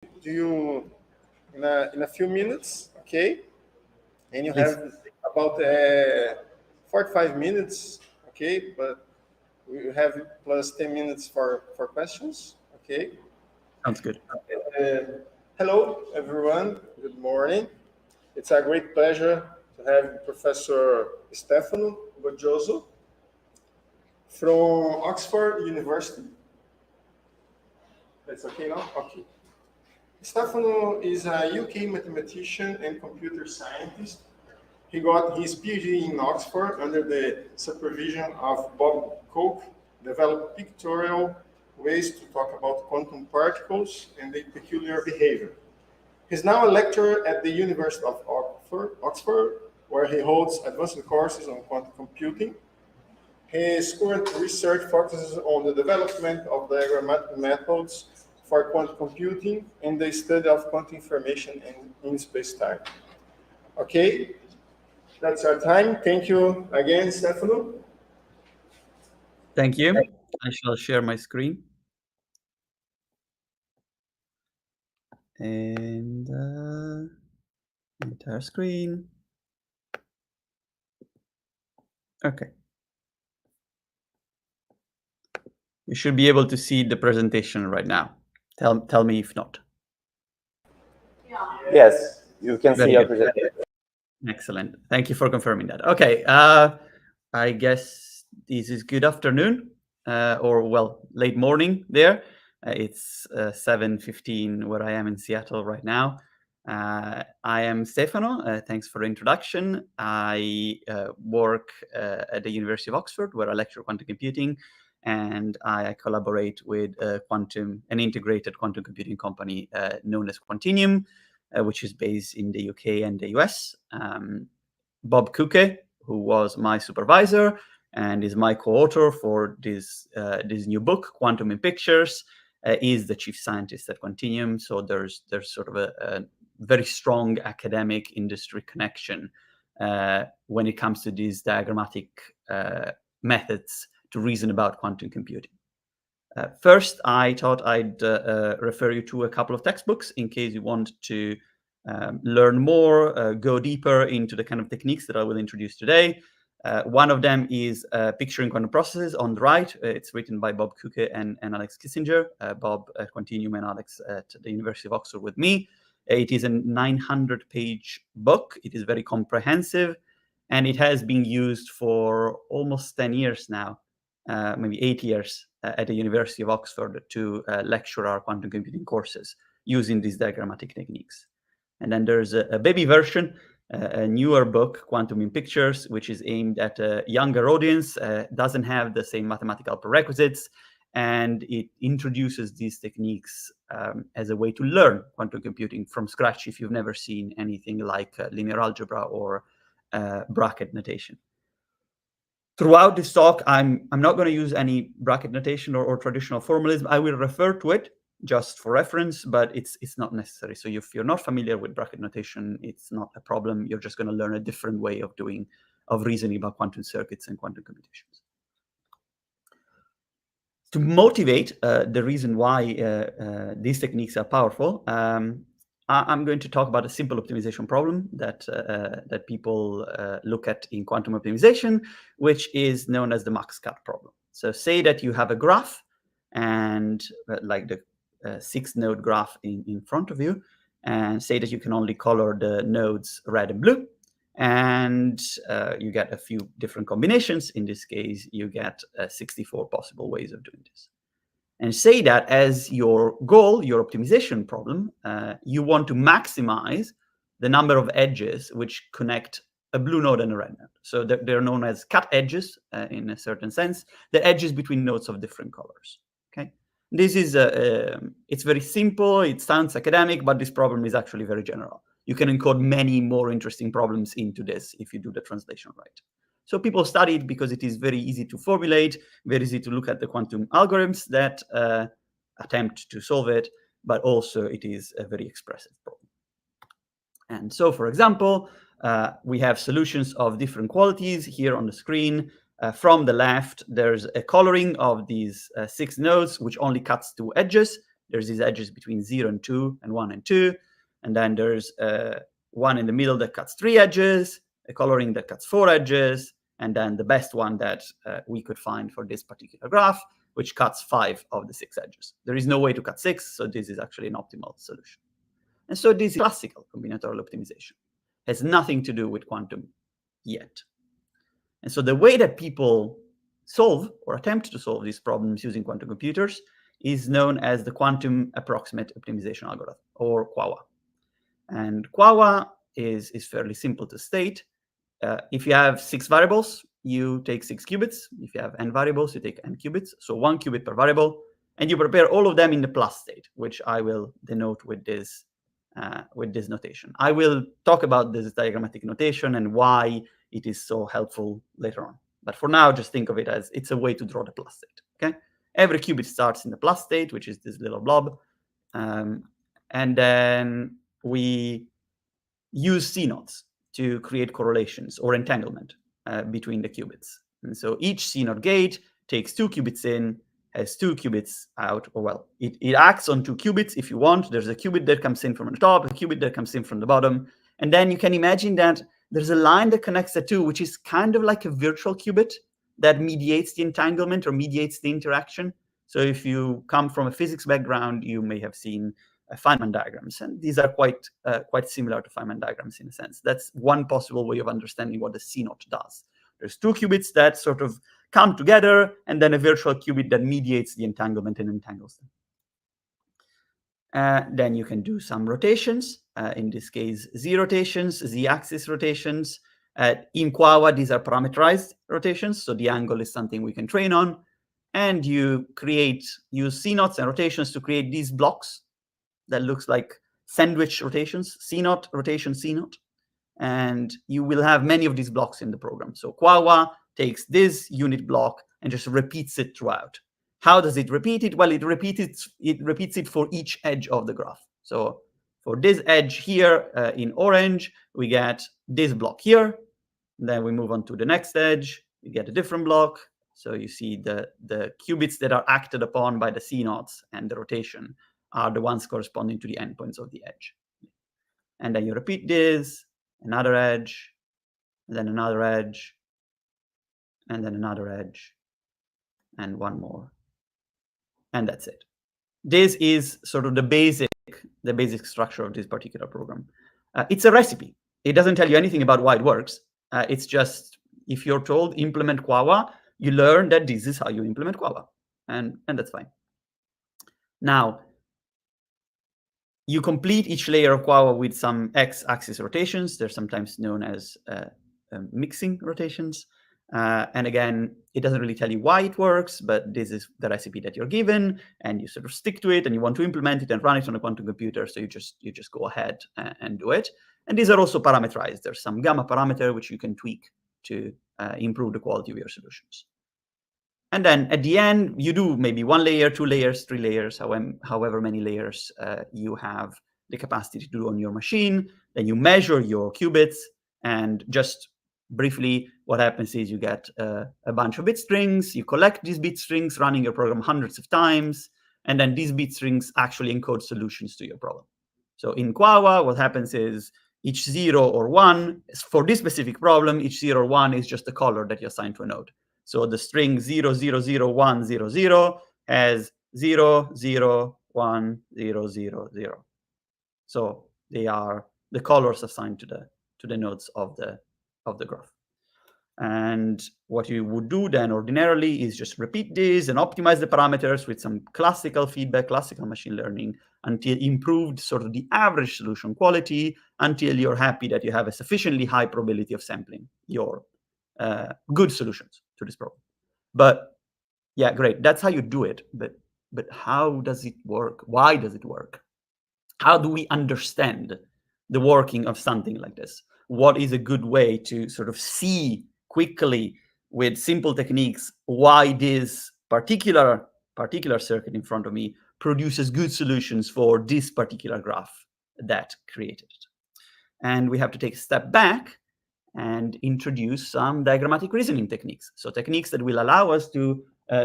to you in a few minutes, okay? And you Please. have about 45 minutes, okay? But we have plus 10 minutes for questions, okay? Sounds good. Hello, everyone. Good morning. It's a great pleasure to have Professor Stefano Gogioso from Oxford University. That's okay now? Okay. Stefano is a UK mathematician and computer scientist. He got his PhD in Oxford under the supervision of Bob Cook, developed pictorial ways to talk about quantum particles and their peculiar behavior. He's now a lecturer at the University of Oxford, where he holds advanced courses on quantum computing. His current research focuses on the development of diagrammatic methods for quantum computing and the study of quantum information in space-time. Okay, that's our time. Thank you again, Stefano. Thank you. I shall share my screen. And entire screen. Okay. You should be able to see the presentation right now. Tell me if not. Yes, you can Very see your good. presentation. Excellent. Thank you for confirming that. Okay. I guess this is good afternoon, or well, late morning there. It's 7:15 where I am in Seattle right now. I am Stefano. Thanks for the introduction. I work at the University of Oxford, where I lecture quantum computing, and I collaborate with an integrated quantum computing company known as Quantinium, which is based in the UK and the US. Bob Cook, who was my supervisor and is my co-author for this new book, Quantum in Pictures, is the chief scientist at Quantinium. So there's sort of a very strong academic industry connection when it comes to these diagrammatic methods to reason about quantum computing. First, I thought I'd refer you to a couple of textbooks in case you want to learn more, go deeper into the kind of techniques that I will introduce today. One of them is Picturing Quantum Processes on the right. It's written by Bob Cook and Alex Kissinger, Bob at Quantinium and Alex at the University of Oxford with me. It is a 900-page book. It is very comprehensive, and it has been used for almost 10 years now, maybe 8 years at the University of Oxford to lecture our quantum computing courses using these diagrammatic techniques. And then there's a baby version, a newer book, Quantum in Pictures, which is aimed at a younger audience, doesn't have the same mathematical prerequisites, and it introduces these techniques as a way to learn quantum computing from scratch if you've never seen anything like linear algebra or Bra-Ket notation. Throughout this talk, I'm not going to use any Bra-Ket notation or traditional formalism. I will refer to it just for reference, but it's not necessary. So if you're not familiar with Bra-Ket notation, it's not a problem. You're just going to learn a different way of reasoning about quantum circuits and quantum computations. To motivate the reason why these techniques are powerful, I'm going to talk about a simple optimization problem that people look at in quantum optimization, which is known as the max cut problem. So say that you have a graph, and like the 6-node graph in front of you, and say that you can only color the nodes red and blue, and you get a few different combinations. In this case, you get 64 possible ways of doing this. And say that as your goal, your optimization problem, you want to maximize the number of edges which connect a blue node and a red node. So they're known as cut edges in a certain sense, the edges between nodes of different colors. Okay, this is it's very simple. It sounds academic, but this problem is actually very general. You can encode many more interesting problems into this if you do the translation right. So people study it because it is very easy to formulate, very easy to look at the quantum algorithms that attempt to solve it, but also it is a very expressive problem. And so, for example, we have solutions of different qualities here on the screen. From the left, there's a coloring of these 6 nodes, which only cuts 2 edges. there's these edges between 0 and 2, and 1 and 2, and then there's one in the middle that cuts 3 edges, a coloring that cuts 4 edges, and then the best one that we could find for this particular graph, which cuts 5 of the 6 edges. There is no way to cut 6, so this is actually an optimal solution. And so this is classical combinatorial optimization. It has nothing to do with quantum yet. And so the way that people solve or attempt to solve these problems using quantum computers is known as the quantum approximate optimization algorithm, or QAWA. And QAWA is fairly simple to state. If you have 6 variables, you take 6 qubits. If you have n variables, you take n qubits. So 1 qubit per variable, and you prepare all of them in the plus state, which I will denote with this notation. I will talk about this diagrammatic notation and why it is so helpful later on. But for now, just think of it as it's a way to draw the plus state. Okay, every qubit starts in the plus state, which is this little blob, and then we use CNOTs to create correlations or entanglement between the qubits. And so each CNOT gate takes 2 qubits in, has 2 qubits out, or well, it acts on 2 qubits if you want. There's a qubit that comes in from the top, a qubit that comes in from the bottom. And then you can imagine that there's a line that connects the two, which is kind of like a virtual qubit that mediates the entanglement or mediates the interaction. So if you come from a physics background, you may have seen Feynman diagrams, and these are quite similar to Feynman diagrams in a sense. That's one possible way of understanding what the CNOT does. There's 2 qubits that sort of come together, and then a virtual qubit that mediates the entanglement and entangles them. Then you can do some rotations. In this case, Z rotations, Z-axis rotations. In QAWA, these are parameterized rotations, so the angle is something we can train on. And you use CNOTs and rotations to create these blocks that looks like sandwich rotations, CNOT, rotation, CNOT. And you will have many of these blocks in the program. So QAWA takes this unit block and just repeats it throughout. How does it repeat it? Well, it repeats it for each edge of the graph. So for this edge here in orange, we get this block here. Then we move on to the next edge. You get a different block. So you see the qubits that are acted upon by the CNOTs and the rotation are the ones corresponding to the endpoints of the edge. And then you repeat this, another edge, and then another edge, and then another edge, and one more. And that's it. This is sort of the basic structure of this particular program. It's a recipe. It doesn't tell you anything about why it works. It's just, if you're told implement QAWA, you learn that this is how you implement QAWA, and that's fine. Now, you complete each layer of QAWA with some x-axis rotations. They're sometimes known as mixing rotations. And again, it doesn't really tell you why it works, but this is the recipe that you're given, and you sort of stick to it, and you want to implement it and run it on a quantum computer, so you just go ahead and do it. And these are also parameterized. There's some gamma parameter which you can tweak to improve the quality of your solutions. And then at the end, you do maybe 1 layer, 2 layers, 3 layers, however many layers you have the capacity to do on your machine. Then you measure your qubits, and just briefly, what happens is you get a bunch of bit strings. You collect these bit strings, running your program hundreds of times, and then these bit strings actually encode solutions to your problem. So in QAWA, what happens is each 0 or 1, for this specific problem, each 0 or 1 is just a color that you assign to a node. So the string 0, 0, 0, 1, 0, 0 has 0, 0, 1, 0, 0, 0. So they are the colors assigned to the nodes of the graph. And what you would do then ordinarily is just repeat this and optimize the parameters with some classical feedback, classical machine learning, until improved sort of the average solution quality, until you're happy that you have a sufficiently high probability of sampling your good solutions to this problem. But yeah, great. That's how you do it. But how does it work? Why does it work? How do we understand the working of something like this? What is a good way to sort of see quickly with simple techniques why this particular circuit in front of me produces good solutions for this particular graph that created it? And we have to take a step back and introduce some diagrammatic reasoning techniques. So techniques that will allow us to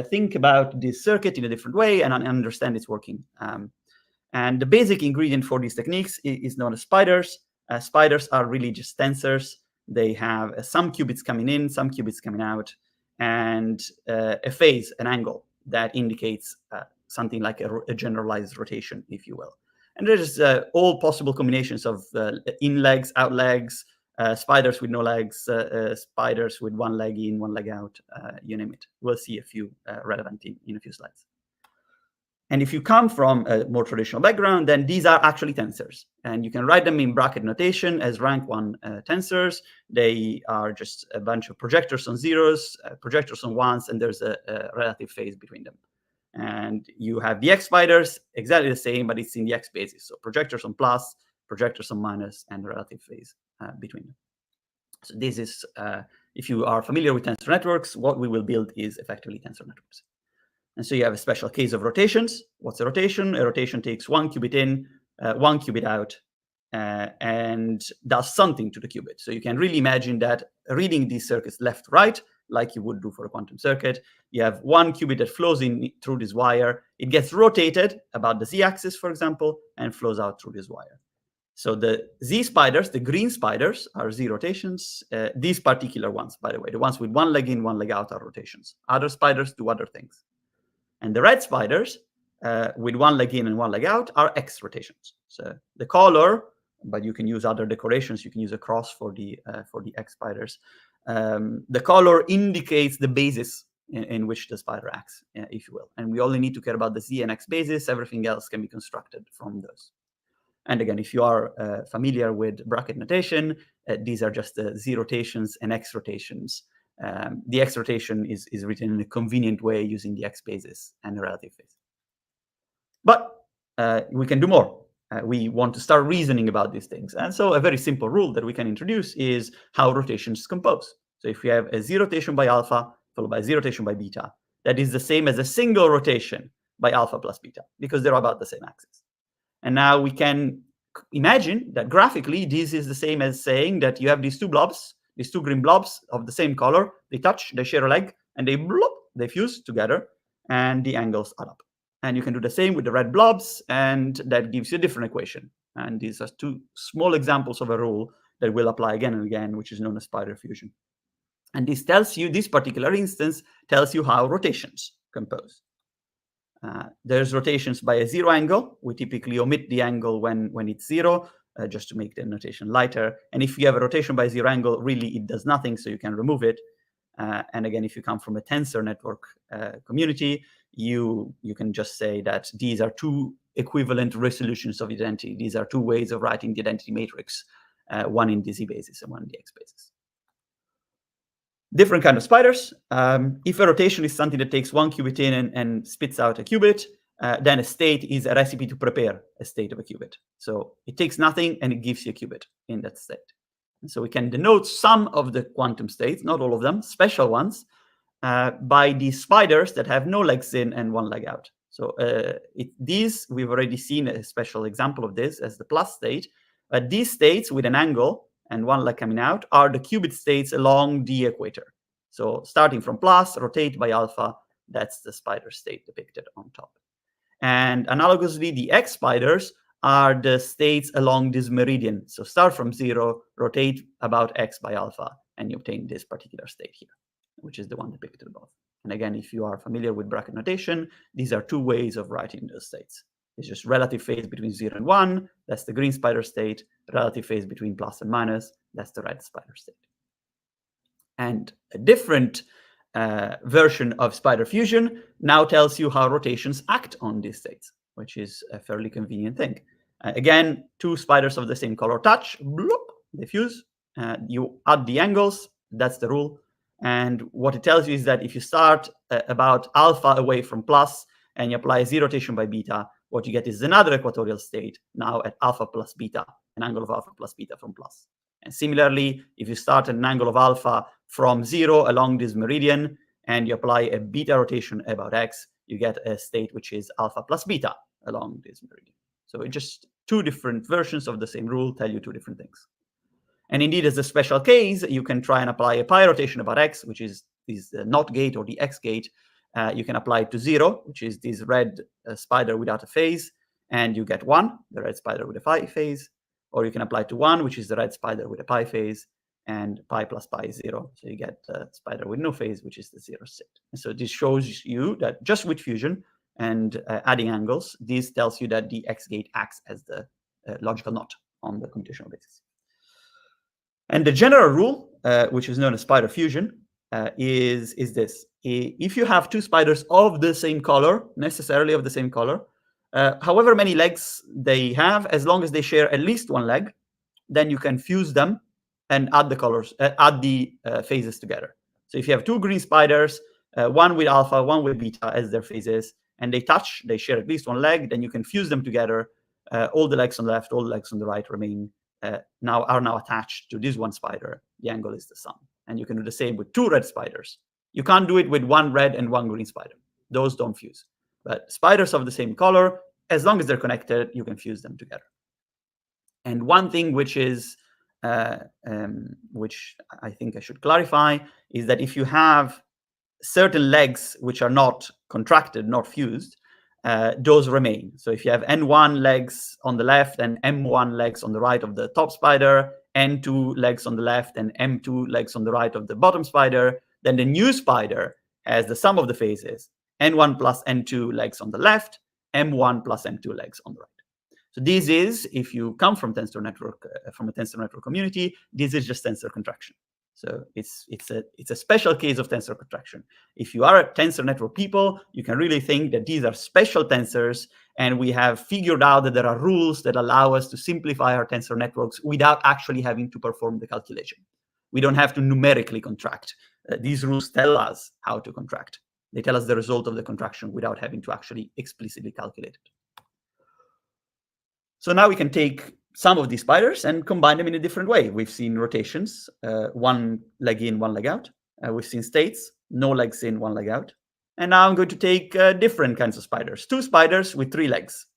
think about this circuit in a different way and understand its working. And the basic ingredient for these techniques is known as spiders. Spiders are really just tensors. They have some qubits coming in, some qubits coming out, and a phase, an angle that indicates something like a generalized rotation, if you will. And there's all possible combinations of in legs, out legs, spiders with no legs, spiders with one leg in, one leg out, you name it. We'll see a few relevant in a few slides. And if you come from a more traditional background, then these are actually tensors. And you can write them in Bra-Ket notation as rank 1 tensors. They are just a bunch of projectors on zeros, projectors on ones, and there's a relative phase between them. And you have the X spiders, exactly the same, but it's in the X basis. So projectors on plus, projectors on minus, and relative phase between them. So this is, if you are familiar with tensor networks, what we will build is effectively tensor networks. And so you have a special case of rotations. What's a rotation? A rotation takes one qubit in, one qubit out, and does something to the qubit. So you can really imagine that reading these circuits left, right, like you would do for a quantum circuit. You have one qubit that flows in through this wire. It gets rotated about the z-axis, for example, and flows out through this wire. So the Z spiders, the green spiders, are Z rotations. These particular ones, by the way, the ones with one leg in, one leg out, are rotations. Other spiders do other things. And the red spiders, with one leg in and one leg out, are X rotations. So the color, but you can use other decorations. You can use a cross for the X spiders. The color indicates the basis in which the spider acts, if you will. And we only need to care about the Z and X basis. Everything else can be constructed from those. And again, if you are familiar with Bra-Ket notation, these are just the Z rotations and X rotations. The X rotation is written in a convenient way using the X basis and the relative phase. But we can do more. We want to start reasoning about these things. And so a very simple rule that we can introduce is how rotations compose. So if we have a Z rotation by alpha followed by a Z rotation by beta, that is the same as a single rotation by alpha plus beta, because they're about the same axis. And now we can imagine that graphically, this is the same as saying that you have these two blobs, these two green blobs of the same color. They touch, they share a leg, and they bloop, they fuse together, and the angles add up. And you can do the same with the red blobs, and that gives you a different equation. And these are two small examples of a rule that will apply again and again, which is known as spider fusion. And this tells you, this particular instance tells you how rotations compose. There's rotations by a zero angle. We typically omit the angle when it's zero, just to make the notation lighter. And if you have a rotation by zero angle, really it does nothing, so you can remove it. And again, if you come from a tensor network community, you can just say that these are two equivalent resolutions of identity. These are two ways of writing the identity matrix, one in the Z basis and one in the X basis. Different kind of spiders. If a rotation is something that takes one qubit in and spits out a qubit, then a state is a recipe to prepare a state of a qubit. So it takes nothing and it gives you a qubit in that state. And so we can denote some of the quantum states, not all of them, special ones, by these spiders that have no legs in and one leg out. So these, we've already seen a special example of this as the plus state. But these states with an angle and one leg coming out are the qubit states along the equator. So starting from plus, rotate by alpha, that's the spider state depicted on top. And analogously, the X spiders are the states along this meridian. So start from zero, rotate about X by alpha, and you obtain this particular state here, which is the one depicted above. And again, if you are familiar with Bra-Ket notation, these are two ways of writing those states. It's just relative phase between 0 and 1. That's the green spider state. Relative phase between plus and minus. That's the red spider state. And a different version of spider fusion now tells you how rotations act on these states, which is a fairly convenient thing. Again, two spiders of the same color touch, bloop, they fuse. You add the angles. That's the rule. And what it tells you is that if you start about alpha away from plus and you apply a Z rotation by beta, what you get is another equatorial state, now at alpha plus beta, an angle of alpha plus beta from plus. And similarly, if you start at an angle of alpha from 0 along this meridian, and you apply a beta rotation about X, you get a state which is alpha plus beta along this meridian. So it's just two different versions of the same rule tell you two different things. And indeed, as a special case, you can try and apply a pi rotation about X, which is the CNOT gate or the X gate, you can apply it to 0, which is this red spider without a phase, and you get 1, the red spider with a pi phase. Or you can apply it to 1, which is the red spider with a pi phase, and pi plus pi is 0. So you get the spider with no phase, which is the 0 state. And so this shows you that just with fusion and adding angles, this tells you that the X gate acts as the logical knot on the computational basis. And the general rule, which is known as spider fusion, is this. If you have two spiders of the same color, necessarily of the same color, however many legs they have, as long as they share at least one leg, then you can fuse them and add the colors, add the phases together. So if you have two green spiders, one with alpha, one with beta as their phases, and they touch, they share at least one leg, then you can fuse them together. All the legs on the left, all the legs on the right remain are now attached to this one spider. The angle is the sum. And you can do the same with two red spiders. You can't do it with one red and one green spider. Those don't fuse. But spiders of the same color, as long as they're connected, you can fuse them together. And one thing which is, which I think I should clarify, is that if you have certain legs which are not contracted, not fused, those remain. So if you have N1 legs on the left and M1 legs on the right of the top spider, N2 legs on the left and M2 legs on the right of the bottom spider, then the new spider has the sum of the phases, N1 plus N2 legs on the left, M1 plus M2 legs on the right. So this is, if you come from tensor network, from a tensor network community, this is just tensor contraction. So it's a special case of tensor contraction. If you are a tensor network people, you can really think that these are special tensors, and we have figured out that there are rules that allow us to simplify our tensor networks without actually having to perform the calculation. We don't have to numerically contract. These rules tell us how to contract. They tell us the result of the contraction without having to actually explicitly calculate it. So now we can take some of these spiders and combine them in a different way. We've seen rotations, one leg in, one leg out. We've seen states, no legs in, one leg out. And now I'm going to take different kinds of spiders. Two spiders with 3 legs,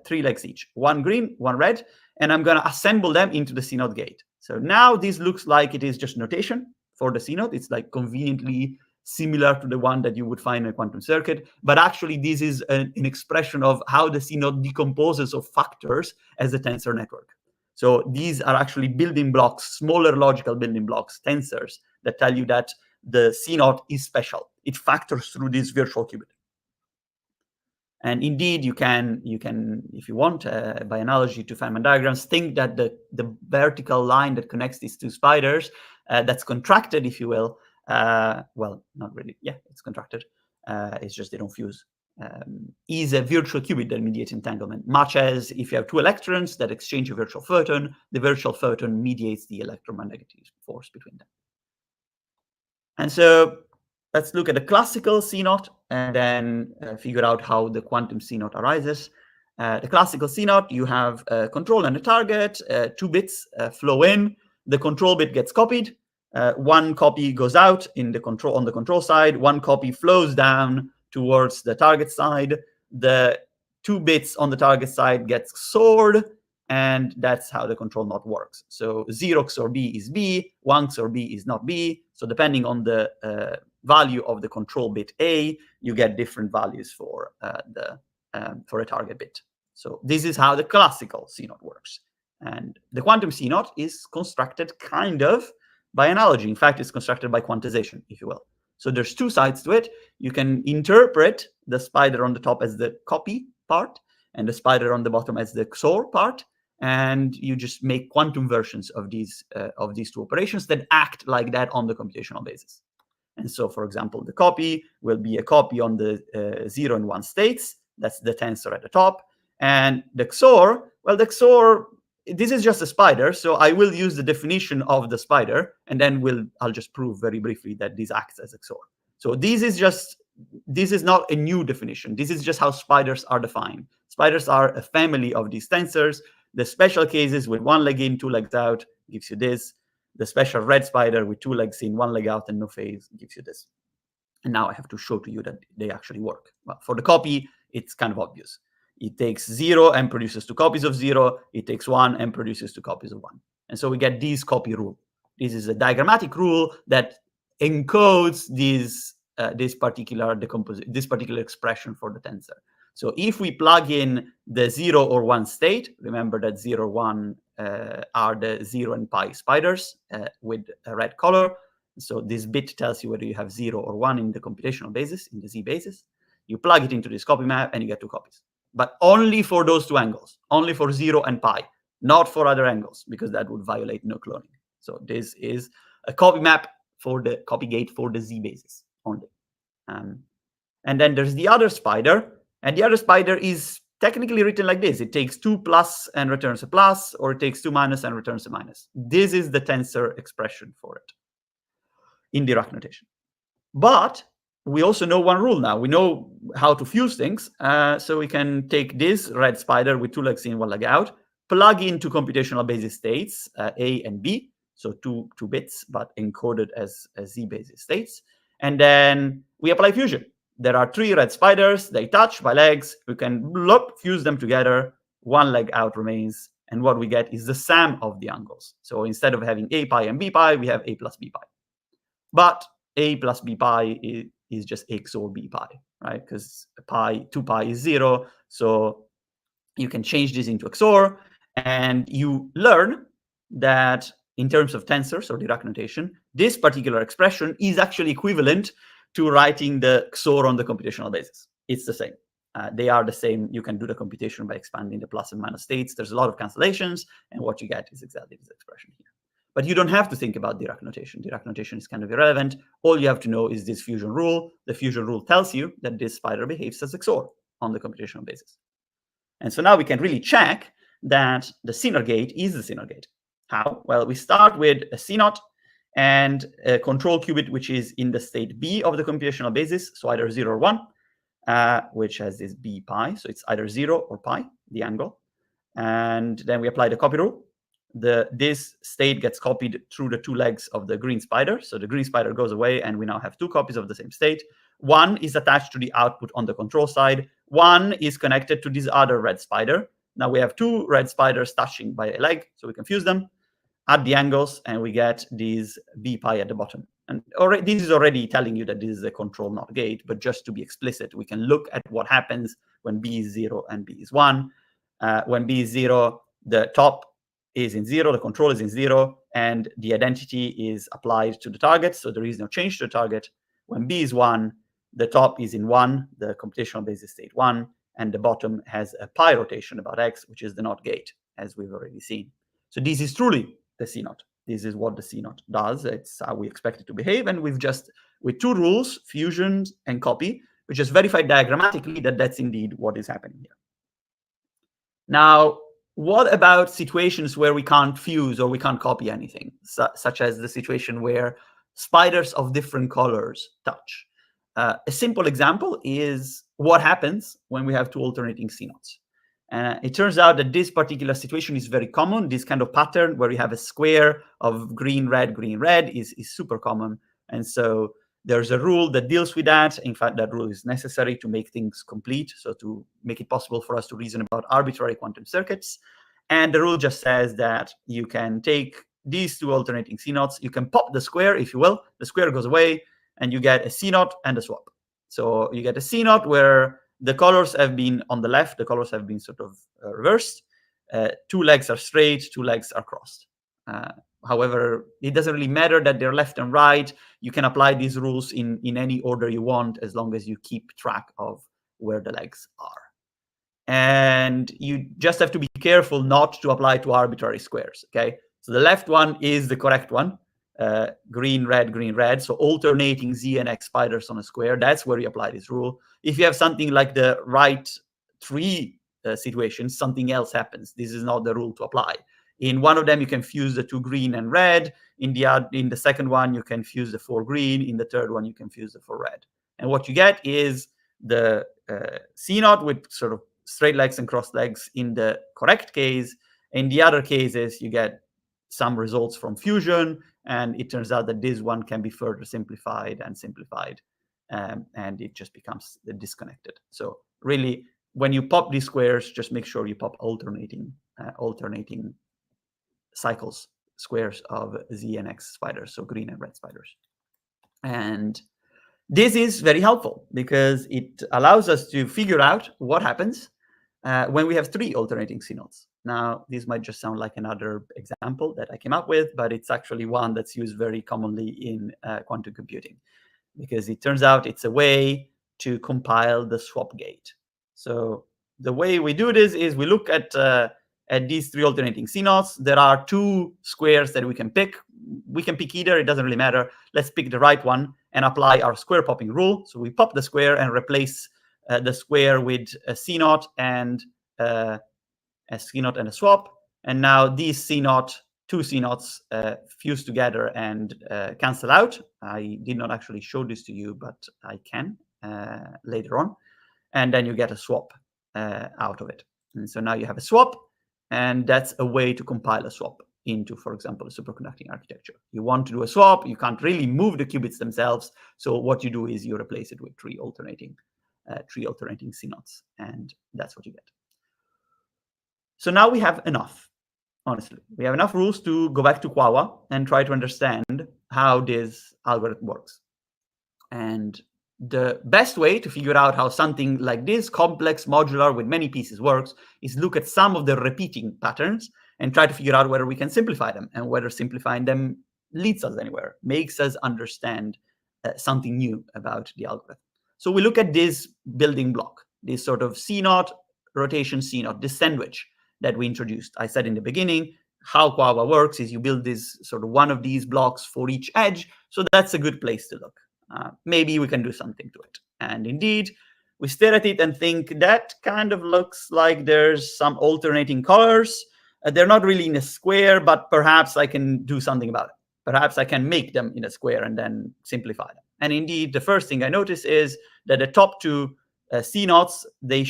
3 legs each. One green, one red. And I'm going to assemble them into the CNOT gate. So now this looks like it is just notation for the CNOT. It's like conveniently similar to the one that you would find in a quantum circuit. But actually, this is an expression of how the CNOT decomposes of factors as a tensor network. So these are actually building blocks, smaller logical building blocks, tensors, that tell you that the CNOT is special. It factors through this virtual qubit. And indeed, you can, if you want, by analogy to Feynman diagrams, think that the vertical line that connects these two spiders, that's contracted, if you will, well, not really. Yeah, it's contracted. It's just they don't fuse. Is a virtual qubit that mediates entanglement, much as if you have two electrons that exchange a virtual photon, the virtual photon mediates the electromagnetic force between them. And so let's look at the classical CNOT and then figure out how the quantum CNOT arises. The classical CNOT, you have a control and a target. 2 bits flow in. The control bit gets copied. One copy goes out in the control on the control side. One copy flows down towards the target side. The 2 bits on the target side gets XORed, and that's how the control knot works. So 0 XOR B is B, 1 XOR B is not B. So depending on the value of the control bit A, you get different values for a target bit. So this is how the classical CNOT works. And the quantum CNOT is constructed kind of by analogy. In fact, it's constructed by quantization, if you will. So there's 2 sides to it. You can interpret the spider on the top as the copy part and the spider on the bottom as the XOR part. And you just make quantum versions of these 2 operations that act like that on the computational basis. And so, for example, the copy will be a copy on the 0 and 1 states. That's the tensor at the top. And the XOR, well, the XOR, this is just a spider, so I will use the definition of the spider, and then I'll just prove very briefly that this acts as XOR. So this is not a new definition. This is just how spiders are defined. Spiders are a family of these tensors. The special cases with 1 leg in, 2 legs out gives you this. The special red spider with 2 legs in, 1 leg out, and no phase gives you this. And now I have to show to you that they actually work. Well, for the copy, it's kind of obvious. It takes 0 and produces 2 copies of 0. It takes 1 and produces 2 copies of 1. And so we get this copy rule. This is a diagrammatic rule that encodes this this particular expression for the tensor. So if we plug in the 0 or 1 state, remember that 0, 1 are the 0 and pi spiders with a red color. So this bit tells you whether you have 0 or 1 in the computational basis, in the Z basis. You plug it into this copy map and you get 2 copies. But only for those 2 angles, only for 0 and pi, not for other angles, because that would violate no cloning. So this is a copy map for the copy gate for the Z basis only. And then there's the other spider, and the other spider is technically written like this. It takes 2 plus and returns a plus, or it takes 2 minus and returns a minus. This is the tensor expression for it in Dirac notation. But we also know one rule now. We know how to fuse things. So we can take this red spider with 2 legs in, 1 leg out, plug into computational basis states, A and B, so two bits, but encoded as Z basis states. And then we apply fusion. There are 3 red spiders. They touch by legs. We can fuse them together. 1 leg out remains. And what we get is the sum of the angles. So instead of having A pi and B pi, we have A plus B pi. But A plus B pi is just XOR B pi, right? Because 2 pi is 0. So you can change this into XOR. And you learn that in terms of tensors or Dirac notation, this particular expression is actually equivalent to writing the XOR on the computational basis. It's the same. They are the same. You can do the computation by expanding the plus and minus states. There's a lot of cancellations, and what you get is exactly this expression here. But you don't have to think about Dirac notation. Dirac notation is kind of irrelevant. All you have to know is this fusion rule. The fusion rule tells you that this spider behaves as XOR on the computational basis. And so now we can really check that the CNOT gate is the CNOT gate. How? Well, we start with a CNOT and a control qubit, which is in the state B of the computational basis, so either 0 or 1, which has this B pi. So it's either 0 or pi, the angle. And then we apply the copy rule. This state gets copied through the 2 legs of the green spider. So the green spider goes away, and we now have 2 copies of the same state. 1 is attached to the output on the control side. 1 is connected to this other red spider. Now we have 2 red spiders touching by a leg, so we can fuse them, add the angles, and we get these B pi at the bottom. And this is already telling you that this is a control NOT gate, but just to be explicit, we can look at what happens when B is 0 and B is 1. When B is 0, the top is in 0, the control is in 0, and the identity is applied to the target, so there is no change to the target. When B is 1, the top is in 1, the computational basis state 1, and the bottom has a pi rotation about X, which is the NOT gate, as we've already seen. So this is truly the CNOT. This is what the CNOT does. It's how we expect it to behave, and we've just, with 2 rules, fusion and copy, we just verified diagrammatically that that's indeed what is happening here. Now, what about situations where we can't fuse or we can't copy anything, such as the situation where spiders of different colors touch? A simple example is what happens when we have 2 alternating CNOTs. It turns out that this particular situation is very common. This kind of pattern where you have a square of green, red is super common. And so there's a rule that deals with that. In fact, that rule is necessary to make things complete, so to make it possible for us to reason about arbitrary quantum circuits. And the rule just says that you can take these 2 alternating CNOTs, you can pop the square, if you will, the square goes away, and you get a CNOT and a swap. So you get a CNOT where the colors have been on the left, the colors have been sort of reversed. 2 legs are straight, 2 legs are crossed. However, it doesn't really matter that they're left and right. You can apply these rules in any order you want, as long as you keep track of where the legs are. And you just have to be careful not to apply to arbitrary squares, okay? So the left one is the correct one, green, red. So alternating Z and X spiders on a square, that's where you apply this rule. If you have something like the right 3 situation, something else happens. This is not the rule to apply. In one of them, you can fuse the 2 green and red. In the second one, you can fuse the 4 green. In the third one, you can fuse the 4 red. And what you get is the CNOT with sort of straight legs and crossed legs in the correct case. In the other cases, you get some results from fusion, and it turns out that this one can be further simplified, and it just becomes disconnected. So really, when you pop these squares, just make sure you pop alternating cycles, squares of Z and X spiders, so green and red spiders. And This is very helpful because it allows us to figure out what happens when we have 3 alternating CNOTs. Now, this might just sound like another example that I came up with, but it's actually one that's used very commonly in quantum computing, because it turns out it's a way to compile the swap gate. So the way we do this is we look at these 3 alternating CNOTs. There are 2 squares that we can pick. We can pick either, it doesn't really matter. Let's pick the right one and apply our square popping rule. So we pop the square and replace the square with a CNOT and a CNOT and a swap. And now these CNOT, 2 CNOTs fuse together and cancel out. I did not actually show this to you, but I can later on. And then you get a swap out of it. And so now you have a swap, and that's a way to compile a swap into, for example, a superconducting architecture. You want to do a swap, you can't really move the qubits themselves. So what you do is you replace it with 3 alternating CNOTs, and that's what you get. So now we have enough. Honestly, we have enough rules to go back to Quawa and try to understand how this algorithm works. And the best way to figure out how something like this, complex, modular, with many pieces works, is look at some of the repeating patterns and try to figure out whether we can simplify them, and whether simplifying them leads us anywhere, makes us understand something new about the algorithm. So we look at this building block, this sort of CNOT, rotation CNOT, this sandwich that we introduced. I said in the beginning, how Quawa works is you build this sort of one of these blocks for each edge. So that's a good place to look. Maybe we can do something to it. And indeed, we stare at it and think that kind of looks like there's some alternating colors. They're not really in a square, but perhaps I can do something about it. Perhaps I can make them in a square and then simplify them. And indeed, the first thing I notice is that the top 2 CNOTs, they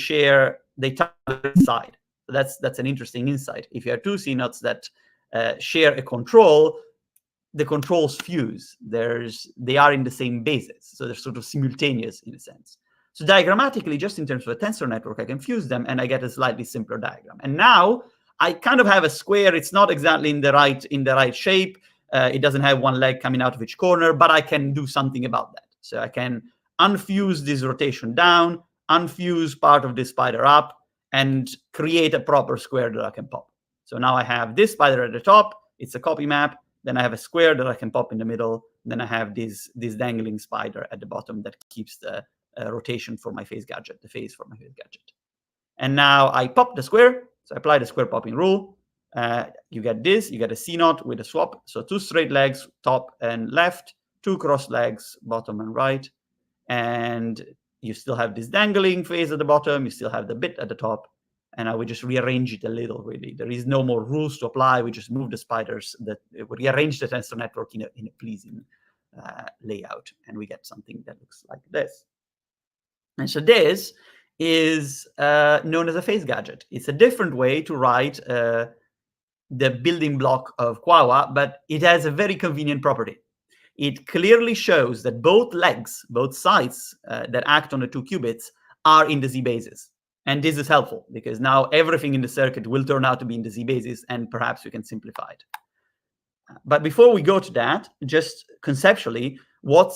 touch the side. So that's an interesting insight. If you have 2 CNOTs that share a control, the controls fuse. They are in the same basis, so they're sort of simultaneous in a sense. So diagrammatically, just in terms of a tensor network, I can fuse them and I get a slightly simpler diagram. And now I kind of have a square. It's not exactly in the right shape. It doesn't have one leg coming out of each corner, but I can do something about that. So I can unfuse this rotation down, unfuse part of this spider up, and create a proper square that I can pop. So now I have this spider at the top. It's a copy map. Then I have a square that I can pop in the middle. Then I have this dangling spider at the bottom that keeps the rotation for my phase gadget, the phase for my phase gadget. And now I pop the square. So I apply the square popping rule. You get this. You get a CNOT with a swap. So 2 straight legs, top and left, 2 cross legs, bottom and right. And you still have this dangling phase at the bottom. You still have the bit at the top. And I would just rearrange it a little, really. There is no more rules to apply. We just move the spiders. That would rearrange the tensor network in a pleasing layout. And we get something that looks like this. And so this is known as a phase gadget. It's a different way to write the building block of Quawa, but it has a very convenient property. It clearly shows that both legs, both sides that act on the 2 qubits are in the Z basis. And this is helpful because now everything in the circuit will turn out to be in the Z basis, and perhaps we can simplify it. But before we go to that, just conceptually, what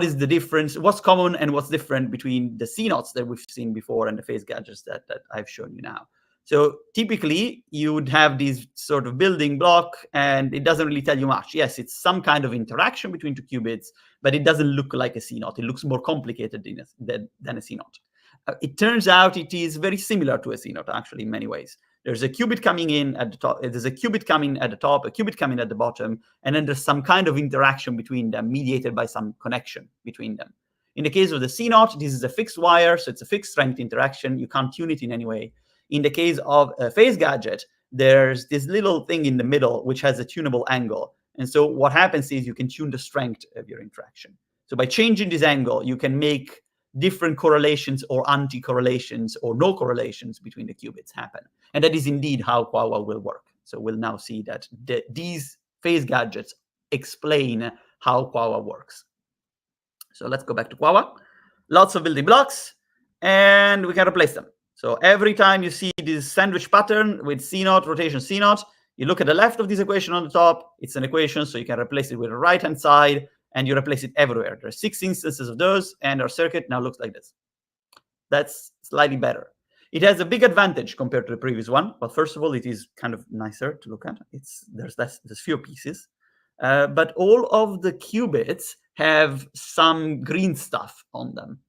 is the difference? What's common and what's different between the CNOTs that we've seen before and the phase gadgets that I've shown you now? So typically, you would have this sort of building block, and it doesn't really tell you much. Yes, it's some kind of interaction between 2 qubits, but it doesn't look like a CNOT. It looks more complicated than a CNOT. It turns out it is very similar to a CNOT, actually, in many ways. There's a qubit coming in at the top. There's a qubit coming at the top, a qubit coming at the bottom, and then there's some kind of interaction between them, mediated by some connection between them. In the case of the CNOT, this is a fixed wire, so it's a fixed strength interaction. You can't tune it in any way. In the case of a phase gadget, there's this little thing in the middle which has a tunable angle. And so what happens is you can tune the strength of your interaction. So by changing this angle, you can make different correlations or anti-correlations or no correlations between the qubits happen. And that is indeed how Quawa will work. So we'll now see that these phase gadgets explain how Quawa works. So let's go back to Quawa. Lots of building blocks, and we can replace them. So every time you see this sandwich pattern with CNOT, rotation CNOT, you look at the left of this equation on the top. It's an equation, so you can replace it with the right-hand side, and you replace it everywhere. There are 6 instances of those, and our circuit now looks like this. That's slightly better. It has a big advantage compared to the previous one. Well, first of all, it is kind of nicer to look at. There's fewer pieces, but all of the qubits have some green stuff on them.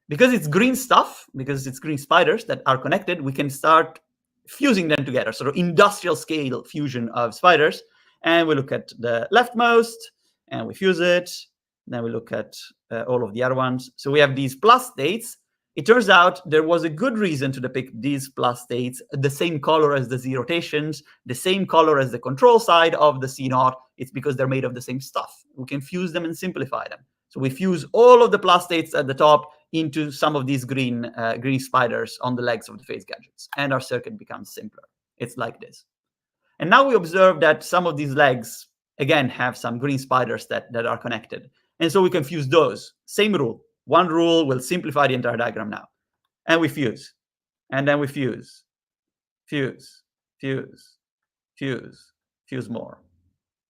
Because it's green stuff, because it's green spiders that are connected, we can start fusing them together, sort of industrial scale fusion of spiders. And we look at the leftmost, and we fuse it. Then we look at all of the other ones. So we have these plus states. It turns out there was a good reason to depict these plus states the same color as the z rotations, the same color as the control side of the CNOT. It's because they're made of the same stuff. We can fuse them and simplify them. So we fuse all of the plus states at the top into some of these green spiders on the legs of the phase gadgets, and our circuit becomes simpler. It's like this. And now we observe that some of these legs, again, have some green spiders that are connected. And so we can fuse those. Same rule. One rule will simplify the entire diagram now. And we fuse. And then we fuse. Fuse. Fuse. Fuse. Fuse more.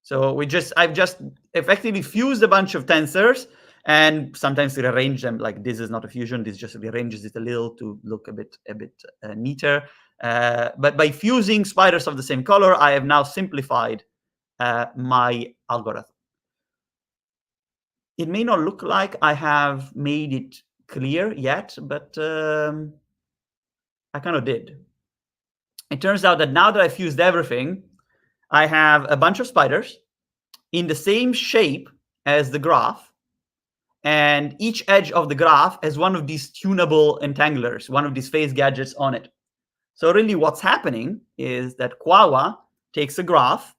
So I've just effectively fused a bunch of tensors, and sometimes rearrange them. Like this is not a fusion. This just rearranges it a little to look a bit neater. But by fusing spiders of the same color, I have now simplified my algorithm. It may not look like I have made it clear yet, but I kind of did. It turns out that now that I've fused everything, I have a bunch of spiders in the same shape as the graph, and each edge of the graph has one of these tunable entanglers, one of these phase gadgets on it. So really what's happening is that Quawa takes a graph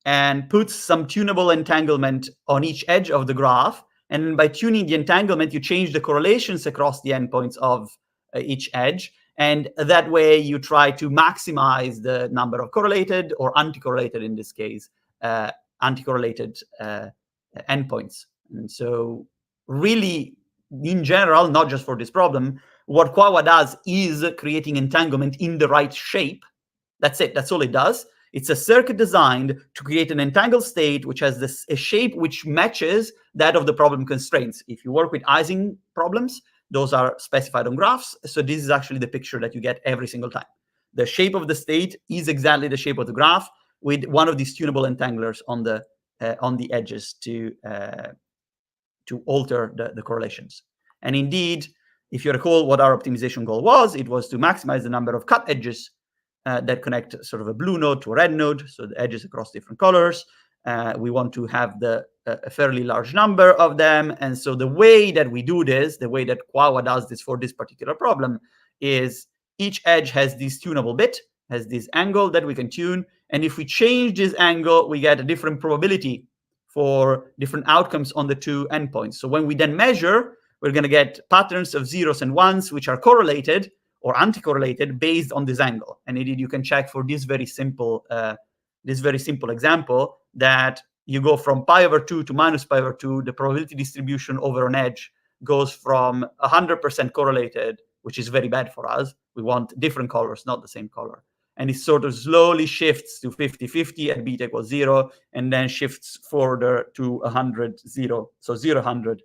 and puts some tunable entanglement on each edge of the graph, and by tuning the entanglement, you change the correlations across the endpoints of each edge, and that way you try to maximize the number of correlated or anti-correlated, in this case, anti-correlated endpoints. And so really, in general, not just for this problem, what Quawa does is creating entanglement in the right shape. That's it. That's all it does. It's a circuit designed to create an entangled state which has a shape which matches that of the problem constraints. If you work with Ising problems, those are specified on graphs. So this is actually the picture that you get every single time. The shape of the state is exactly the shape of the graph with one of these tunable entanglers on the edges to alter the correlations. And indeed, if you recall what our optimization goal was, it was to maximize the number of cut edges that connect sort of a blue node to a red node, so the edges across different colors. We want to have a fairly large number of them. And so the way that we do this, the way that Quawa does this for this particular problem, is each edge has this tunable bit, has this angle that we can tune. And if we change this angle, we get a different probability for different outcomes on the two endpoints. So when we then measure, we're going to get patterns of zeros and ones, which are correlated or anti-correlated based on this angle. And indeed, you can check for this very simple example that you go from pi over 2 to minus pi over 2. The probability distribution over an edge goes from 100% correlated, which is very bad for us. We want different colors, not the same color. And it sort of slowly shifts to 50-50 at beta equals 0, and then shifts further to 100, 0. So 0, 100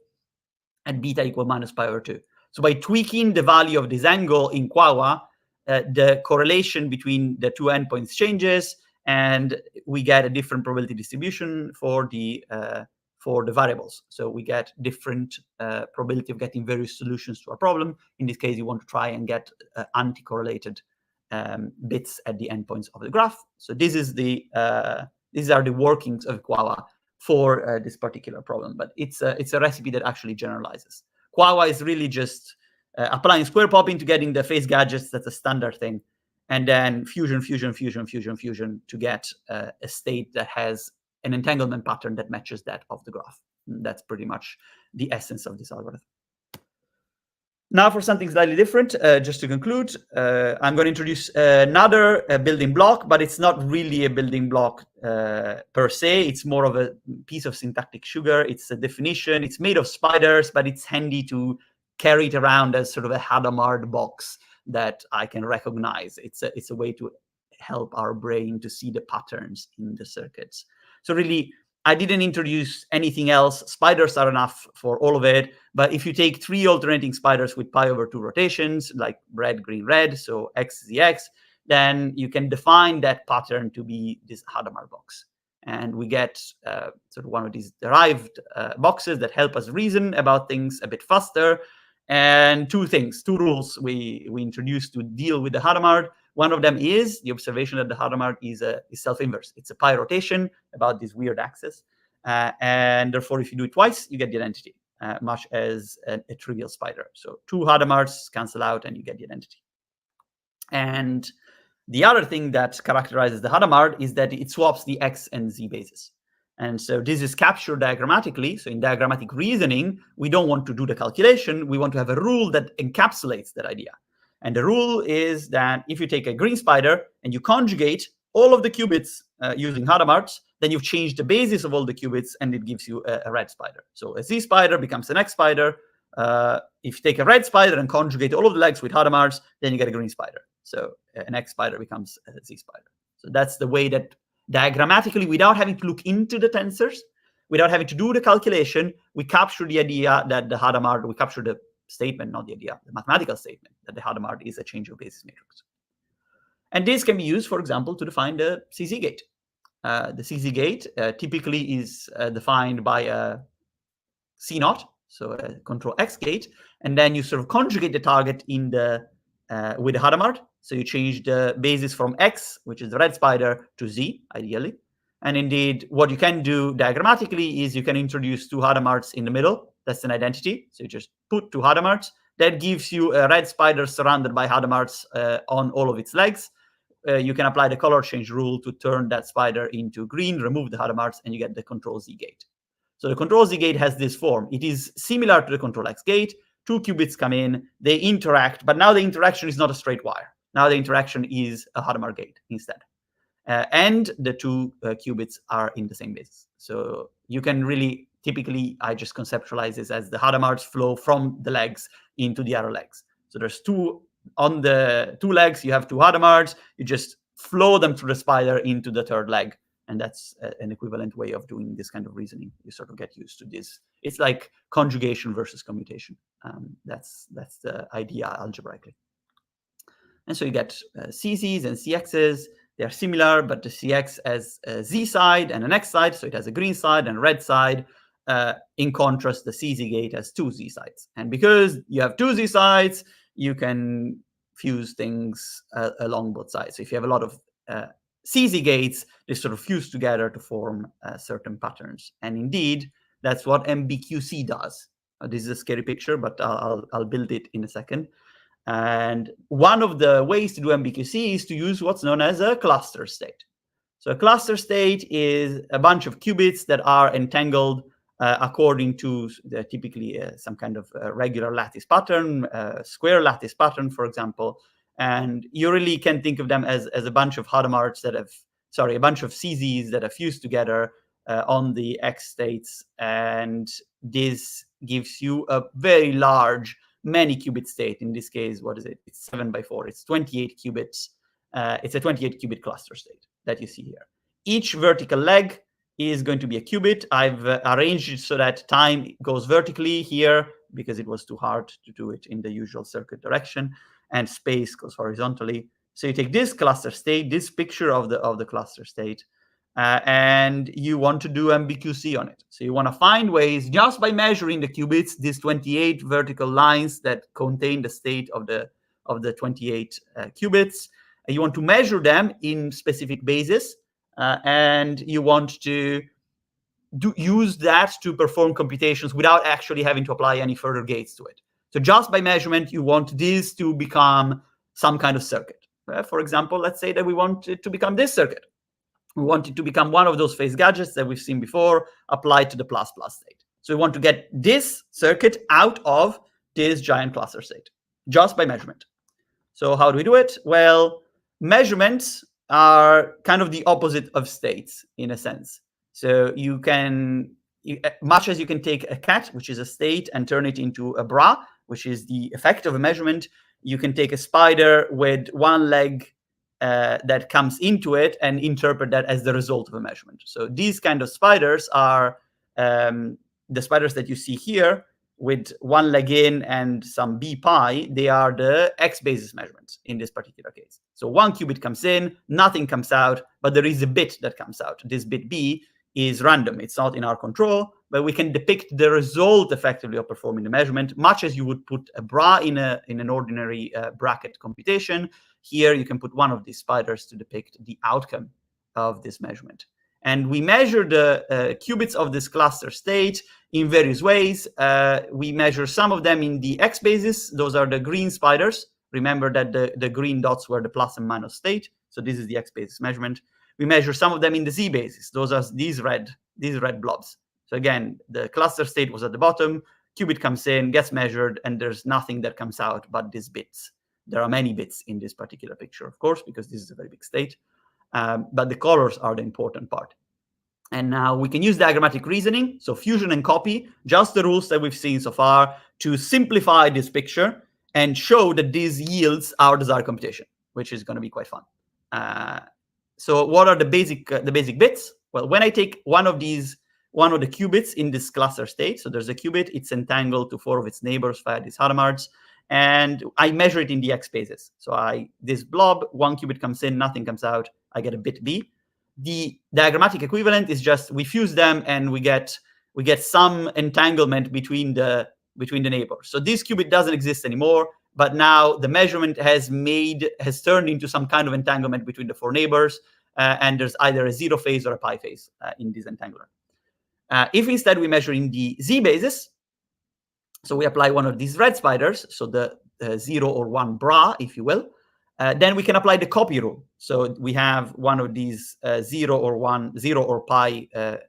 at beta equal minus pi over 2. So by tweaking the value of this angle in Quawa, the correlation between the two endpoints changes, and we get a different probability distribution for the variables. So we get different probability of getting various solutions to a problem. In this case, you want to try and get anti-correlated bits at the endpoints of the graph. So this is these are the workings of Quawa for this particular problem. But it's a recipe that actually generalizes. Quawa is really just applying square popping to getting the phase gadgets. That's a standard thing. And then fusion to get a state that has an entanglement pattern that matches that of the graph. And that's pretty much the essence of this algorithm. Now for something slightly different, just to conclude, I'm going to introduce another building block, but it's not really a building block per se. It's more of a piece of syntactic sugar. It's a definition. It's made of spiders, but it's handy to carry it around as sort of a Hadamard box that I can recognize. It's a way to help our brain to see the patterns in the circuits. So really, I didn't introduce anything else. Spiders are enough for all of it. But if you take 3 alternating spiders with pi/2 rotations, like red, green, red, so x, z, x, then you can define that pattern to be this Hadamard box. And we get sort of one of these derived boxes that help us reason about things a bit faster. And 2 rules we introduced to deal with the Hadamard. One of them is the observation that the Hadamard is self-inverse. It's a pi rotation about this weird axis. And therefore, if you do it twice, you get the identity, much as a trivial spider. So 2 Hadamards cancel out and you get the identity. And the other thing that characterizes the Hadamard is that it swaps the x and z bases. And so this is captured diagrammatically. So in diagrammatic reasoning, we don't want to do the calculation. We want to have a rule that encapsulates that idea. And the rule is that if you take a green spider and you conjugate all of the qubits using Hadamards, then you've changed the basis of all the qubits and it gives you a red spider. So a z spider becomes an x spider. If you take a red spider and conjugate all of the legs with Hadamards, then you get a green spider. So an x spider becomes a z spider. So that's the way that diagrammatically, without having to look into the tensors, without having to do the calculation, we capture the idea that the Hadamard, we capture the statement, not the idea, the mathematical statement that the Hadamard is a change of basis matrix. And this can be used, for example, to define the CZ gate. The CZ gate typically is defined by a CNOT, so a control X gate, and then you sort of conjugate the target in the with the Hadamard. So you change the basis from X, which is the red spider, to Z, ideally. And indeed, what you can do diagrammatically is you can introduce 2 Hadamards in the middle. That's an identity. So you just put 2 Hadamards. That gives you a red spider surrounded by Hadamards on all of its legs. You can apply the color change rule to turn that spider into green, remove the Hadamards, and you get the control Z gate. So the control Z gate has this form. It is similar to the control X gate. 2 qubits come in, they interact, but now the interaction is not a straight wire. Now the interaction is a Hadamard gate instead. And the 2 qubits are in the same basis. So you can really, typically, I just conceptualize this as the Hadamards flow from the legs into the other legs. So there's 2, on the 2 legs, you have 2 Hadamards, you just flow them through the spider into the 3rd leg. And that's an equivalent way of doing this kind of reasoning. You sort of get used to this. It's like conjugation versus commutation. That's the idea algebraically. And so you get CZs and CXs. They are similar, but the CX has a Z side and an X side. So it has a green side and a red side. In contrast, the CZ gate has 2 Z sides. And because you have 2 Z sides, you can fuse things along both sides. So if you have a lot of CZ gates, they sort of fuse together to form certain patterns. And indeed, that's what MBQC does. This is a scary picture, but I'll build it in a second. And one of the ways to do MBQC is to use what's known as a cluster state. So a cluster state is a bunch of qubits that are entangled according to typically some kind of regular lattice pattern, square lattice pattern, for example. And you really can think of them as a bunch of Hadamards that have, a bunch of CZs that are fused together on the X states. And this gives you a very large many qubit state. In this case, what is it? It's 7 by 4. It's 28 qubits. It's a 28 qubit cluster state that you see here. Each vertical leg is going to be a qubit. I've arranged it so that time goes vertically here because it was too hard to do it in the usual circuit direction, and space goes horizontally. So you take this cluster state, this picture of the cluster state, and you want to do MBQC on it. So you want to find ways, just by measuring the qubits, these 28 vertical lines that contain the state of the 28 qubits. You want to measure them in specific bases, and you want to use that to perform computations without actually having to apply any further gates to it. So just by measurement, you want this to become some kind of circuit. For example, let's say that we want it to become this circuit. We want it to become one of those phase gadgets that we've seen before applied to the plus state. So we want to get this circuit out of this giant cluster state, just by measurement. So how do we do it? Well, measurements are kind of the opposite of states in a sense. So you can, much as you can take a cat, which is a state, and turn it into a bra, which is the effect of a measurement, you can take a spider with one leg that comes into it and interpret that as the result of a measurement. So these kind of spiders are the spiders that you see here with one leg in and some b pi. They are the x basis measurements in this particular case. So one qubit comes in, nothing comes out, but there is a bit that comes out. this bit b is random. It's not in our control, but we can depict the result effectively of performing the measurement, much as you would put a bra in an ordinary Bra-Ket computation. Here you can put one of these spiders to depict the outcome of this measurement. And we measure the qubits of this cluster state in various ways. We measure some of them in the x basis. Those are the green spiders. Remember that the green dots were the plus and minus state. So this is the x basis measurement. We measure some of them in the z basis. Those are these red blobs. So again, the cluster state was at the bottom. Qubit comes in, gets measured, and there's nothing that comes out but these bits. There are many bits in this particular picture, of course, because this is a very big state. But the colors are the important part. And now we can use diagrammatic reasoning, so fusion and copy, just the rules that we've seen so far, to simplify this picture and show that this yields our desired computation, which is going to be quite fun. So what are the basic bits? Well, when I take one of the qubits in this cluster state, so there's a qubit, it's entangled to 4 of its neighbors via these Hadamards, and I measure it in the x basis. So this blob, one qubit comes in, nothing comes out, I get a bit b. The diagrammatic equivalent is just we fuse them and we get some entanglement between the neighbors. So this qubit doesn't exist anymore, but now the measurement has turned into some kind of entanglement between the 4 neighbors, and there's either a 0 phase or a pi phase in this entanglement. If instead we measure in the z basis, so we apply one of these red spiders, so the 0 or 1 bra, if you will, then we can apply the copy rule. So we have one of these 0 or pi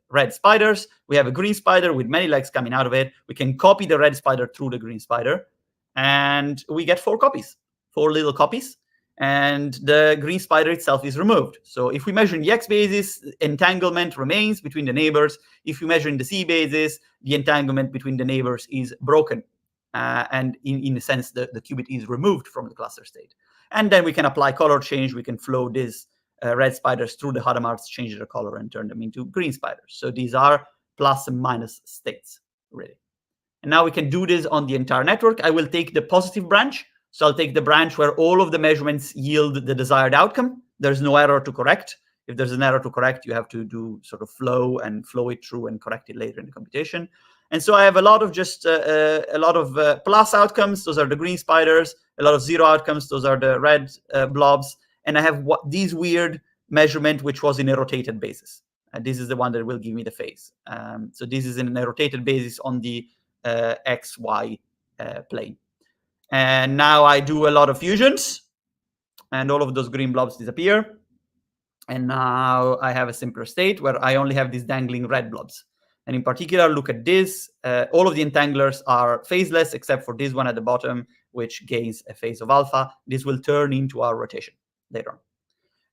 red spiders. We have a green spider with many legs coming out of it. We can copy the red spider through the green spider, and we get 4 copies, 4 little copies, and the green spider itself is removed. So if we measure in the x basis, entanglement remains between the neighbors. If we measure in the z basis, the entanglement between the neighbors is broken. And in a sense, the qubit is removed from the cluster state. And then we can apply color change. We can flow these red spiders through the Hadamards, change their color, and turn them into green spiders. So these are plus and minus states, really. And now we can do this on the entire network. I will take the positive branch. So I'll take the branch where all of the measurements yield the desired outcome. There's no error to correct. If there's an error to correct, you have to do sort of flow it through and correct it later in the computation. And so I have a lot of plus outcomes. Those are the green spiders. A lot of 0 outcomes. Those are the red blobs. And I have these weird measurement, which was in a rotated basis. And this is the one that will give me the phase. So this is in a rotated basis on the XY plane. And now I do a lot of fusions, and all of those green blobs disappear. And now I have a simpler state where I only have these dangling red blobs. And in particular, look at this. All of the entanglers are phaseless, except for this one at the bottom, which gains a phase of alpha. This will turn into our rotation later on.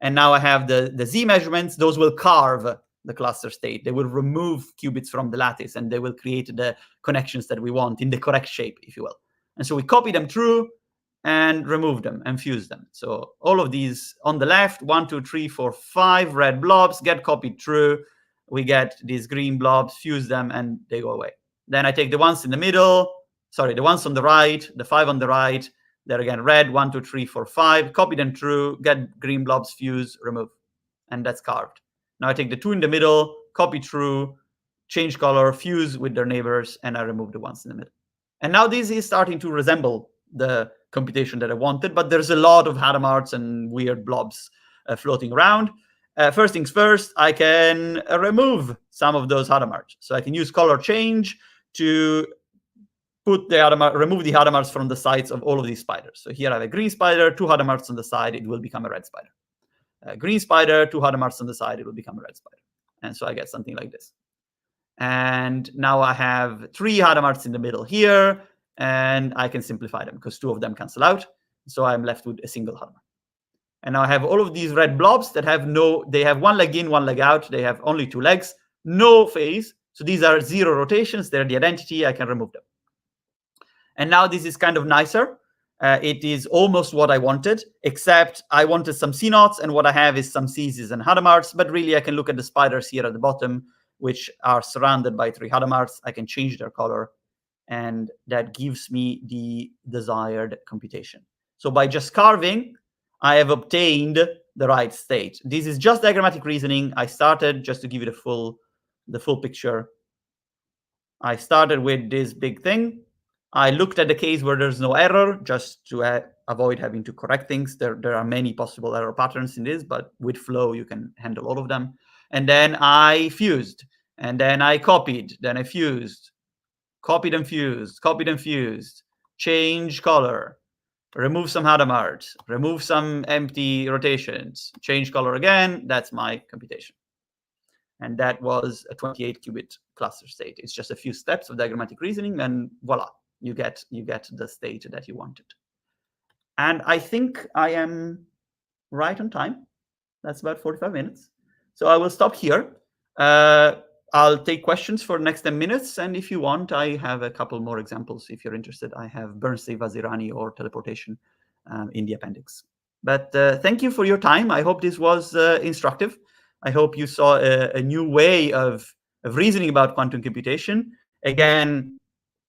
And now I have the Z measurements. Those will carve the cluster state. They will remove qubits from the lattice, and they will create the connections that we want in the correct shape, if you will. And so we copy them through and remove them and fuse them. So all of these on the left, 1, 2, 3, 4, 5 red blobs get copied through. We get these green blobs, fuse them, and they go away. Then I take the ones in the middle, the ones on the right, the 5 on the right. They're again red, 1, 2, 3, 4, 5, copy them through, get green blobs, fuse, remove. And that's carved. Now I take the 2 in the middle, copy through, change color, fuse with their neighbors, and I remove the ones in the middle. And now this is starting to resemble the computation that I wanted, but there's a lot of Hadamards and weird blobs floating around. First things first, I can remove some of those Hadamards. So I can use color change to remove the Hadamards from the sides of all of these spiders. So here I have a green spider, 2 Hadamards on the side, it will become a red spider. Green spider, 2 Hadamards on the side, it will become a red spider. And so I get something like this. And now I have 3 Hadamards in the middle here, and I can simplify them because 2 of them cancel out. So I'm left with a single Hadamard. And now I have all of these red blobs that they have 1 leg in, 1 leg out. They have only 2 legs, no phase. So these are 0 rotations. They're the identity. I can remove them. And now this is kind of nicer. It is almost what I wanted, except I wanted some CNOTs, and what I have is some C's and Hadamards, but really I can look at the spiders here at the bottom, which are surrounded by 3 Hadamards. I can change their color, and that gives me the desired computation. So by just carving, I have obtained the right state. This is just diagrammatic reasoning. I started, just to give you the full picture, I started with this big thing. I looked at the case where there's no error, just to avoid having to correct things. There are many possible error patterns in this, but with flow, you can handle all of them. And then I fused, and then I copied, then I fused, copied and fused, copied and fused, change color, remove some Hadamard, remove some empty rotations, change color again. That's my computation. And that was a 28-qubit cluster state. It's just a few steps of diagrammatic reasoning, and voila, you get the state that you wanted. And I think I am right on time. That's about 45 minutes. So I will stop here. I'll take questions for the next 10 minutes. And if you want, I have a couple more examples. If you're interested, I have Bernstein-Vazirani or teleportation in the appendix. But thank you for your time. I hope this was instructive. I hope you saw a new way of reasoning about quantum computation. Again,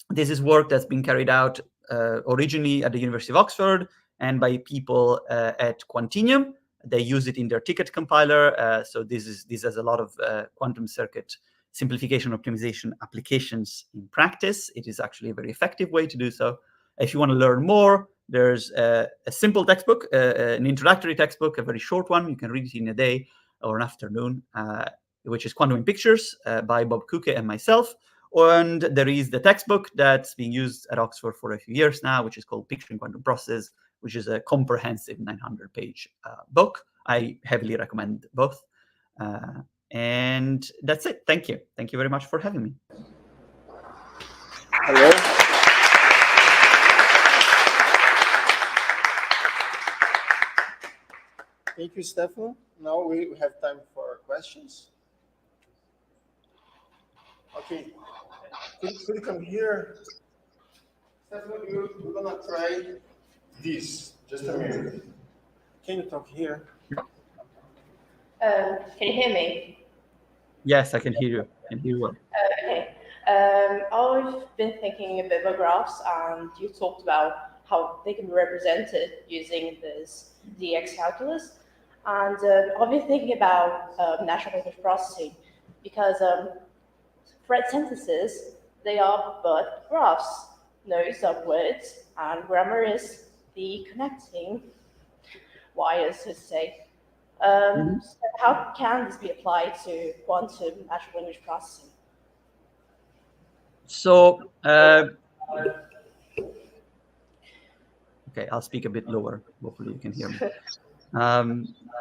this is work that's been carried out originally at the University of Oxford and by people at Quantinium. They use it in their ticket compiler. So this has a lot of quantum circuit simplification optimization applications in practice. It is actually a very effective way to do so. If you want to learn more, there's a simple textbook, an introductory textbook, a very short one. You can read it in a day or an afternoon, which is Quantum in Pictures by Bob Kuke and myself. And there is the textbook that's being used at Oxford for a few years now, which is called Picturing Quantum Processes, which is a comprehensive 900-page book. I heavily recommend both. And that's it. Thank you. Thank you very much for having me. Hello. Thank you, Stefano. Now we have time for questions. Okay. Could you come here? Stefano, we're going to try this. Just a minute. Can you talk here? Can you hear me? Yes, I can hear you. I can hear you well. Okay. I've been thinking a bit about graphs, and you talked about how they can be represented using this DX calculus. And I've been thinking about natural language processing, because thread synthesis, they are but graphs. Nodes are words, and grammar is the connecting wires, so to say. So how can this be applied to quantum natural language processing? So, okay, I'll speak a bit lower. Hopefully you can hear me.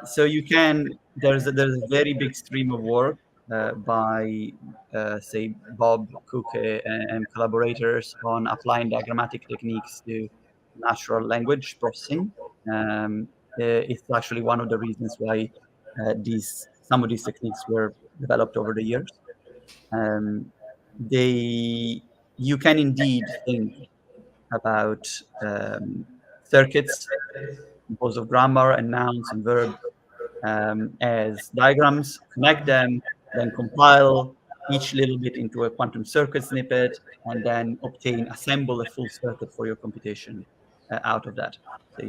So you can, there's a very big stream of work by, say, Bob Kuke and collaborators on applying diagrammatic techniques to natural language processing. It's actually one of the reasons why some of these techniques were developed over the years. You can indeed think about circuits composed of grammar and nouns and verbs as diagrams, connect them, then compile each little bit into a quantum circuit snippet, and then assemble a full circuit for your computation out of that. So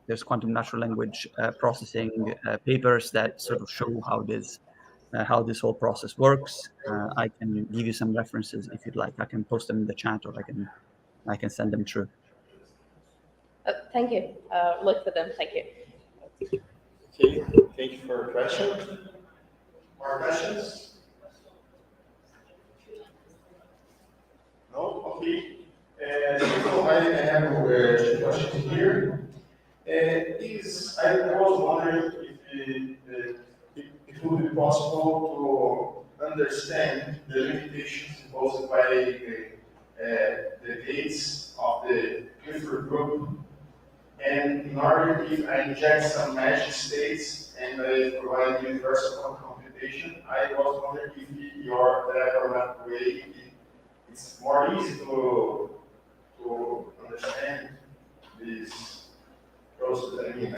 there's quantum natural language processing papers that sort of show how this whole process works. I can give you some references if you'd like. I can post them in the chat, or I can send them through. Thank you. Look for them. Thank you. Okay, thank you for your question. More questions? No? Okay. So I have a question here. I was wondering if it would be possible to understand the limitations imposed by the gates of the Clifford group. And in order, if I inject some magic states and I provide universal computation, I was wondering if your diagrammatic way it's more easy to to understand this process, I mean,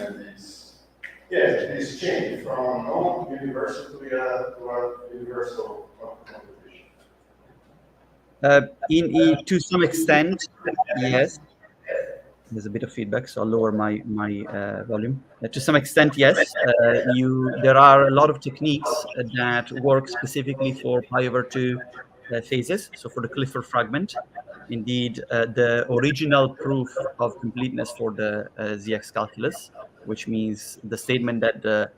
this change from non-universal to a universal computation. To some extent, yes. There's a bit of feedback, so I'll lower my volume. To some extent, yes. There are a lot of techniques that work specifically for pi/2 phases. So for the Clifford fragment, indeed, the original proof of completeness for the ZX calculus, which means the statement that the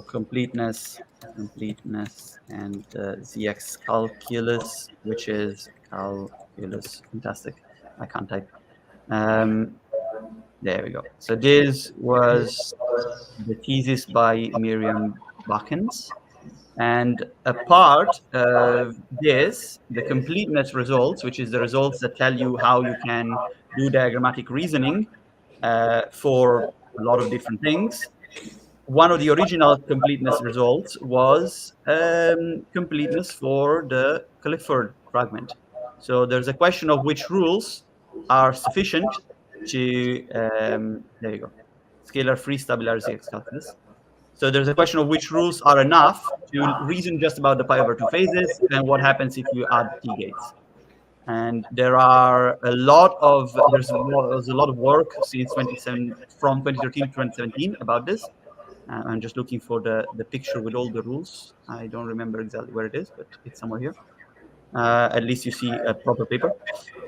completeness and ZX calculus, which is calculus. Fantastic. I can't type. There we go. So this was the thesis by Miriam Bakens. And a part of this, the completeness results, which is the results that tell you how you can do diagrammatic reasoning for a lot of different things. One of the original completeness results was completeness for the Clifford fragment. So there's a question of which rules are sufficient to, there you go, scalar free stabilized ZX calculus. So there's a question of which rules are enough to reason just about the pi/2 phases and what happens if you add T gates. And there are there's a lot of work since from 2013 to 2017 about this. I'm just looking for the picture with all the rules. I don't remember exactly where it is, but it's somewhere here. At least you see a proper paper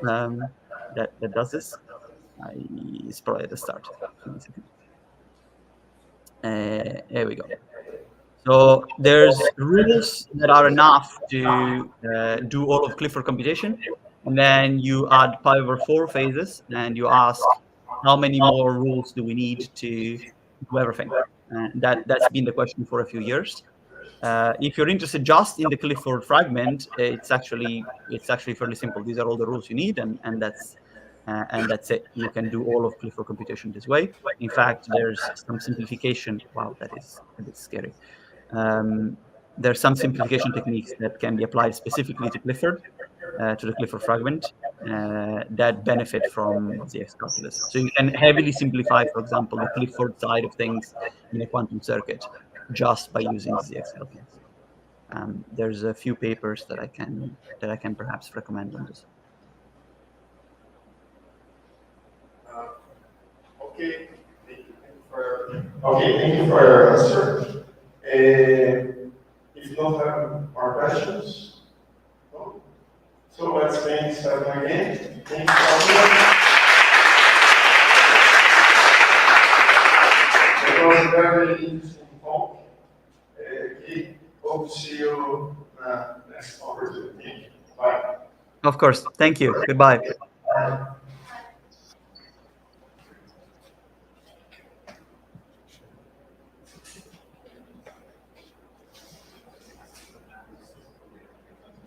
that does this. It's probably at the start. There we go. So there's rules that are enough to do all of Clifford computation, and then you add pi/4 phases, and you ask how many more rules do we need to do everything. That's been the question for a few years. If you're interested just in the Clifford fragment, it's actually fairly simple. These are all the rules you need, and that's it. You can do all of Clifford computation this way. In fact, there's some simplification. Wow, that is a bit scary. There's some simplification techniques that can be applied specifically to Clifford, to the Clifford fragment, that benefit from ZX calculus. So you can heavily simplify, for example, the Clifford side of things in a quantum circuit just by using ZX calculus. There's a few papers that I can perhaps recommend on this. Okay, thank you for your answer. If you don't have more questions, no? So let's thank Stefano again. Thank you It was a very interesting talk. Hope to see you next opportunity. Bye. Of course. Thank you. Goodbye.